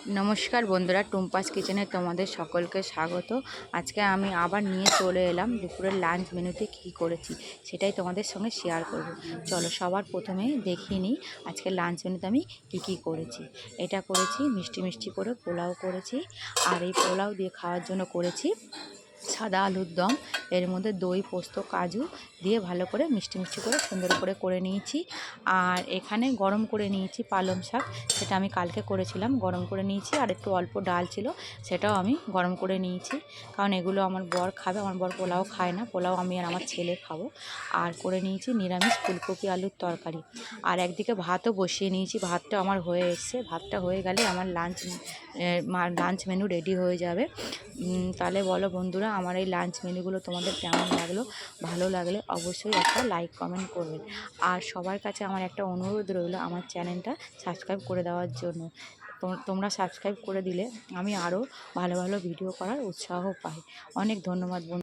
নমস্কার বন্ধুরা, টুম্পাস কিচেনে তোমাদের সকলকে স্বাগত। আজকে আমি আবার নিয়ে চলে এলাম দুপুরের লাঞ্চ মেনুতে কী করেছি সেটাই তোমাদের সঙ্গে শেয়ার করব। চলো সবার প্রথমেই দেখিয়ে নিই আজকে লাঞ্চ মেনুতে আমি কী করেছি। এটা করেছি মিষ্টি মিষ্টি করে পোলাও করেছি, আর এই পোলাও দিয়ে খাওয়ার জন্য করেছি সাদা আলুর দম। এর মধ্যে দই, পোস্ত, কাজু দিয়ে ভালো করে মিষ্টি মিষ্টি করে সুন্দর করে নিয়েছি। আর এখানে গরম করে নিয়েছি পালং শাক, সেটা আমি কালকে করেছিলাম, গরম করে নিয়েছি। আর একটু অল্প ডাল ছিল, সেটাও আমি গরম করে নিয়েছি, কারণ এগুলো আমার বর খাবে। আমার বর পোলাও খায় না, পোলাও আমি আর আমার ছেলে খাবো। আর করে নিয়েছি নিরামিষ ফুলকপি আলুর তরকারি। আর একদিকে ভাতও বসিয়ে নিয়েছি, ভাতটা আমার হয়ে এসছে। ভাতটা হয়ে গেলে আমার লাঞ্চ মেনু রেডি হয়ে যাবে। তাহলে বলো বন্ধুরা, আমার এই লাঞ্চ মেনুগুলো তোমাদের কেমন লাগলো? ভালো লাগলে অবশ্যই একটা লাইক কমেন্ট করবেন। আর সবার কাছে আমার একটা অনুরোধ রইল, আমার চ্যানেলটা সাবস্ক্রাইব করে দেওয়ার জন্য। তোমরা সাবস্ক্রাইব করে দিলে আমি আরও ভালো ভালো ভিডিও করার উৎসাহ পাই। অনেক ধন্যবাদ বন্ধু।